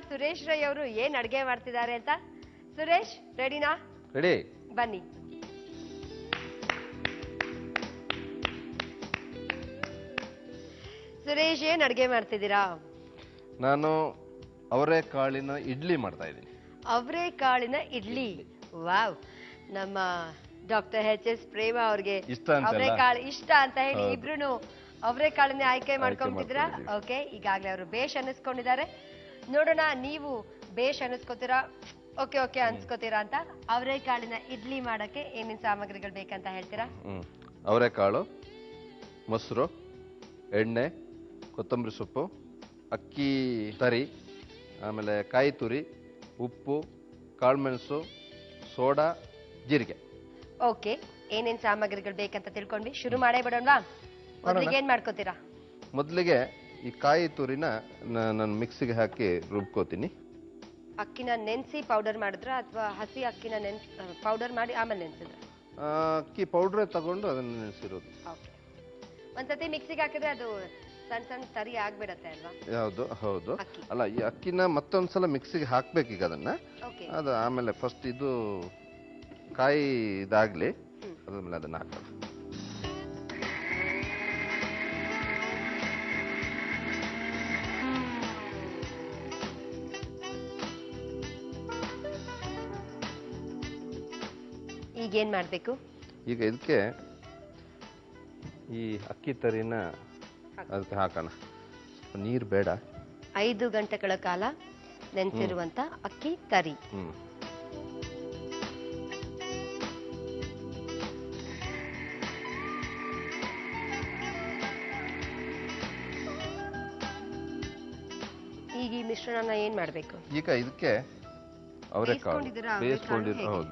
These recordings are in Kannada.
ಸುರೇಶ್ ರೈ ಅವರು ಏನ್ ಅಡ್ಗೆ ಮಾಡ್ತಿದ್ದಾರೆ ಅಂತ. ಸುರೇಶ್ ರೆಡಿನಾ? ರೆಡಿ, ಬನ್ನಿ. ಸುರೇಶ್ ಏನ್ ಅಡ್ಗೆ ಮಾಡ್ತಿದ್ದೀರಾ? ನಾನು ಅವರೆಕಾಳಿನ ಇಡ್ಲಿ ಮಾಡ್ತಾ ಇದ್ದೀನಿ. ಅವರೆಕಾಳಿನ ಇಡ್ಲಿ, ವಾವ್. ನಮ್ಮ ಡಾಕ್ಟರ್ ಎಚ್.ಎಸ್. ಪ್ರೇಮ ಅವ್ರಿಗೆ ಅವರೆಕಾಳು ಇಷ್ಟ ಅಂತ ಹೇಳಿ ಇಬ್ರು ಅವರೆಕಾಳನ್ನೇ ಆಯ್ಕೆ ಮಾಡ್ಕೊಂಡಿದ್ದೀರಾ. ಓಕೆ, ಈಗಾಗಲೇ ಅವರು ಬೇಷ್ ಅನ್ನಿಸ್ಕೊಂಡಿದ್ದಾರೆ. ನೋಡೋಣ ನೀವು ಬೇಷ್ ಅನ್ನಿಸ್ಕೋತೀರಾ, ಓಕೆ ಓಕೆ ಅನ್ಸ್ಕೋತೀರಾ ಅಂತ. ಅವರೆಕಾಳಿನ ಇಡ್ಲಿ ಮಾಡಕ್ಕೆ ಏನೇನ್ ಸಾಮಗ್ರಿಗಳು ಬೇಕಂತ ಹೇಳ್ತೀರಾ? ಅವರೆಕಾಳು, ಮೊಸರು, ಎಣ್ಣೆ, ಕೊತ್ತಂಬರಿ ಸೊಪ್ಪು, ಅಕ್ಕಿ ತರಿ, ಆಮೇಲೆ ಕಾಯಿ ತುರಿ, ಉಪ್ಪು, ಕಾಳುಮೆಣಸು, ಸೋಡಾ, ಜೀರಿಗೆ. ಓಕೆ, ಏನೇನ್ ಸಾಮಗ್ರಿಗಳು ಬೇಕಂತ ತಿಳ್ಕೊಂಡ್ವಿ. ಶುರು ಮಾಡೇ ಬಿಡೋಣವಾ? ಮೊದಲಿಗೆ ಏನ್ ಮಾಡ್ಕೋತೀರಾ? ಮೊದಲಿಗೆ ಈ ಕಾಯಿ ತುರಿನ ನಾನು ಮಿಕ್ಸಿಗೆ ಹಾಕಿ ರುಬ್ಕೋತೀನಿ. ಅಕ್ಕಿನ ನೆನೆಸಿ ಪೌಡರ್ ಮಾಡಿದ್ರ ಅಥವಾ ಹಸಿ ಅಕ್ಕಿನ ಪೌಡರ್ ಮಾಡಿ ಆಮೇಲೆ ನೆನೆಸಿದ್ರ? ಅಕ್ಕಿ ಪೌಡ್ರೇ ತಗೊಂಡು ಅದನ್ನ ನೆನೆಸಿರೋದು. ಓಕೆ, ಒಂದ್ಸತಿ ಮಿಕ್ಸಿಗೆ ಹಾಕಿದ್ರೆ ಅದು ಸಣ್ಣ ಸಣ್ಣ ತರಿ ಆಗ್ಬಿಡತ್ತೆ ಅಲ್ವಾ? ಯಾವುದು? ಹೌದು. ಅಲ್ಲ, ಈ ಅಕ್ಕಿನ ಮತ್ತೊಂದ್ಸಲ ಮಿಕ್ಸಿಗೆ ಹಾಕ್ಬೇಕೀಗ ಅದನ್ನ. ಅದು ಆಮೇಲೆ ಫಸ್ಟ್ ಇದು ಕಾಯಿ ಇದಾಗ್ಲಿ, ಅದಾದ್ಮೇಲೆ ಅದನ್ನ ಹಾಕೋಣ. ಈಗ ಏನ್ ಮಾಡ್ಬೇಕು? ಈಗ ಇದಕ್ಕೆ ಈ ಅಕ್ಕಿ ತರಿನ ಅದಕ್ಕೆ ಹಾಕೋಣ. ನೀರು ಬೇಡ. 5 ಗಂಟೆಗಳ ಕಾಲ ನೆನೆಸಿರುವಂತ ಅಕ್ಕಿ ತರಿ. ಈಗ ಈ ಮಿಶ್ರಣನ ಏನ್ ಮಾಡ್ಬೇಕು? ಈಗ ಇದಕ್ಕೆ ಅವರೆಕಾಳು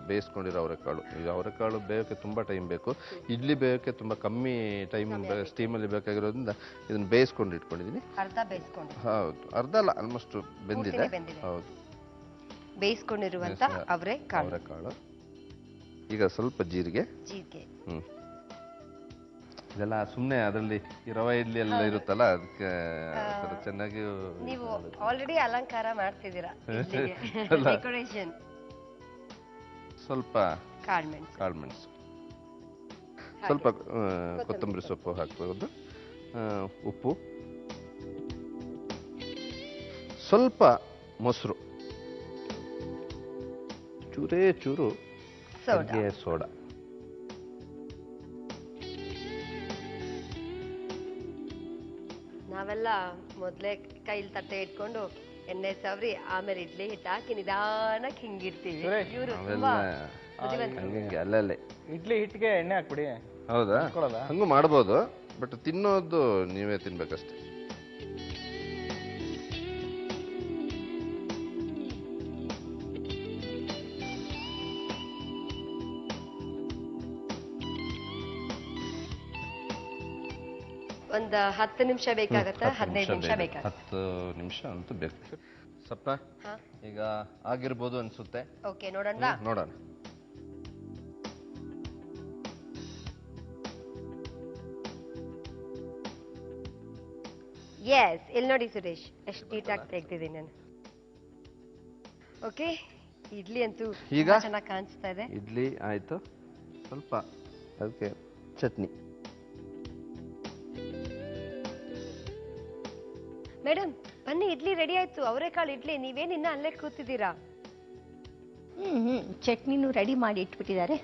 ಬೇಯಿಸ್ಕೊಂಡಿರೋ ಅವರೆಕಾಳು. ಈಗ ಅವರೆಕಾಳು ಬೇಯೋಕೆ ತುಂಬಾ ಟೈಮ್ ಬೇಕು. ಇಡ್ಲಿ ಬೇಯೋಕೆ ತುಂಬಾ ಕಮ್ಮಿ ಟೈಮ್ ಸ್ಟೀಮಲ್ಲಿ ಬೇಕಾಗಿರೋದ್ರಿಂದ ಇದನ್ನ ಬೇಯಿಸ್ಕೊಂಡು ಇಟ್ಕೊಂಡಿದ್ದೀನಿ. ಹೌದು, ಅರ್ಧ ಅಲ್ಲ, ಆಲ್ಮೋಸ್ಟ್ ಬೆಂದಿದೆ. ಹೌದು, ಬೇಯಿಸ್ಕೊಂಡಿರುವಂತ ಅವರೆಕಾಳು. ಈಗ ಸ್ವಲ್ಪ ಜೀರಿಗೆ. ಇದೆಲ್ಲ ಸುಮ್ಮನೆ ಅದರಲ್ಲಿ ಈ ರವೆ ಇಡ್ಲಿ ಎಲ್ಲ ಇರುತ್ತಲ್ಲ, ಅದಕ್ಕೆ ಚೆನ್ನಾಗಿ ನೀವು ಆಲ್ರೆಡಿ ಅಲಂಕಾರ ಮಾಡ್ತಿದ್ದೀರಾ. ಡೆಕೋರೇಷನ್. ಸ್ವಲ್ಪ ಕಾಳುಮೆಣಸು, ಸ್ವಲ್ಪ ಕೊತ್ತಂಬರಿ ಸೊಪ್ಪು ಹಾಕ್ಬೋದು, ಉಪ್ಪು, ಸ್ವಲ್ಪ ಮೊಸರು, ಚೂರೇ ಚೂರು ಸೋಡಾ. ನಾವೆಲ್ಲ ಮೊದ್ಲೇ ಕೈಲಿ ತಟ್ಟೆ ಇಟ್ಕೊಂಡು ಎಣ್ಣೆ ಸವರಿ ಆಮೇಲೆ ಇಡ್ಲಿ ಹಿಟ್ಟು ಹಾಕಿ ನಿಧಾನಕ್ಕೆ ಹಿಂಗಿಡ್ತೀವಿ. ಅಲ್ಲಲ್ಲೇ ಇಡ್ಲಿ ಹಿಟ್ಟಿಗೆ ಎಣ್ಣೆ ಹಾಕ್ಬಿಡಿ. ಹೌದಾ? ಹಂಗೂ ಮಾಡ್ಬೋದು, ಬಟ್ ತಿನ್ನೋದು ನೀವೇ ತಿನ್ಬೇಕಷ್ಟೇ. ಒಂದು 10 ನಿಮಿಷ ಬೇಕಾಗತ್ತಾ? 15 ನಿಮಿಷ ಬೇಕಾಗತ್ತಾ? 10 ನಿಮಿಷ ಅಂತೂ ಬೇಕು. ಸಪ್ನ ಈಗ ಆಗಿರ್ಬೋದು ಅನ್ಸುತ್ತೆ. ಓಕೆ, ನೋಡೋಣ. ನೋಡೋಣ. ಎಸ್, ಇಲ್ಲಿ ನೋಡಿ ಸುರೇಶ್, ಎಷ್ಟು ನೀಟಾಗಿ ತೆಗ್ದಿದ್ದೀನಿ ನಾನು. ಓಕೆ, ಇಡ್ಲಿ ಅಂತೂ ಈಗ ಚೆನ್ನಾಗಿ ಕಾಣಿಸ್ತಾ ಇದೆ. ಇಡ್ಲಿ ಆಯ್ತು. ಸ್ವಲ್ಪ ಅದಕ್ಕೆ ಚಟ್ನಿ. ಮೇಡಮ್ ಬನ್ನಿ, ಇಡ್ಲಿ ರೆಡಿ ಆಯ್ತು. ಅವರೆಕಾಳು ಇಡ್ಲಿ. ನೀವೇನ್ ಇನ್ನ ಅಲ್ಲೇ ಕೂತಿದ್ದೀರಾ? ಚಟ್ನಿನೂ ರೆಡಿ ಮಾಡಿ ಇಟ್ಬಿಟ್ಟಿದ್ದಾರೆ.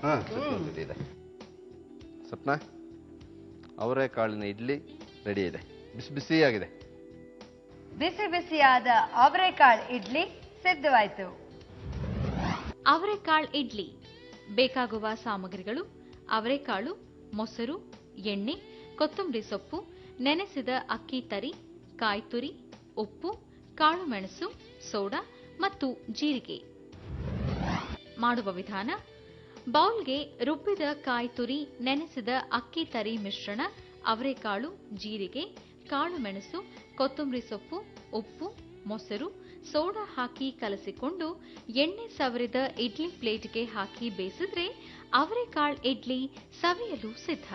ಸಪ್ನ, ಅವರೆಕಾಳಿನ ಇಡ್ಲಿ ರೆಡಿ ಇದೆ, ಬಿಸಿ ಬಿಸಿಯಾಗಿದೆ. ಬಿಸಿ ಬಿಸಿಯಾದ ಅವರೆಕಾಳು ಇಡ್ಲಿ ಸಿದ್ಧವಾಯ್ತು. ಅವರೆಕಾಳು ಇಡ್ಲಿ ಬೇಕಾಗುವ ಸಾಮಗ್ರಿಗಳು: ಅವರೆಕಾಳು, ಮೊಸರು, ಎಣ್ಣೆ, ಕೊತ್ತಂಬರಿ ಸೊಪ್ಪು, ನೆನೆಸಿದ ಅಕ್ಕಿ ತರಿ, ಕಾಯಿ ತುರಿ, ಉಪ್ಪು, ಕಾಳುಮೆಣಸು, ಸೋಡಾ ಮತ್ತು ಜೀರಿಗೆ. ಮಾಡುವ ವಿಧಾನ: ಬೌಲ್ಗೆ ರುಬ್ಬಿದ ಕಾಯಿ ತುರಿ, ನೆನೆಸಿದ ಅಕ್ಕಿ ತರಿ ಮಿಶ್ರಣ, ಅವರೆಕಾಳು, ಜೀರಿಗೆ, ಕಾಳುಮೆಣಸು, ಕೊತ್ತಂಬರಿ ಸೊಪ್ಪು, ಉಪ್ಪು, ಮೊಸರು, ಸೋಡಾ ಹಾಕಿ ಕಲಸಿಕೊಂಡು ಎಣ್ಣೆ ಸವರಿದ ಇಡ್ಲಿ ಪ್ಲೇಟ್ಗೆ ಹಾಕಿ ಬೇಯಿಸಿದ್ರೆ ಅವರೆಕಾಳು ಇಡ್ಲಿ ಸವಿಯಲು ಸಿದ್ಧ.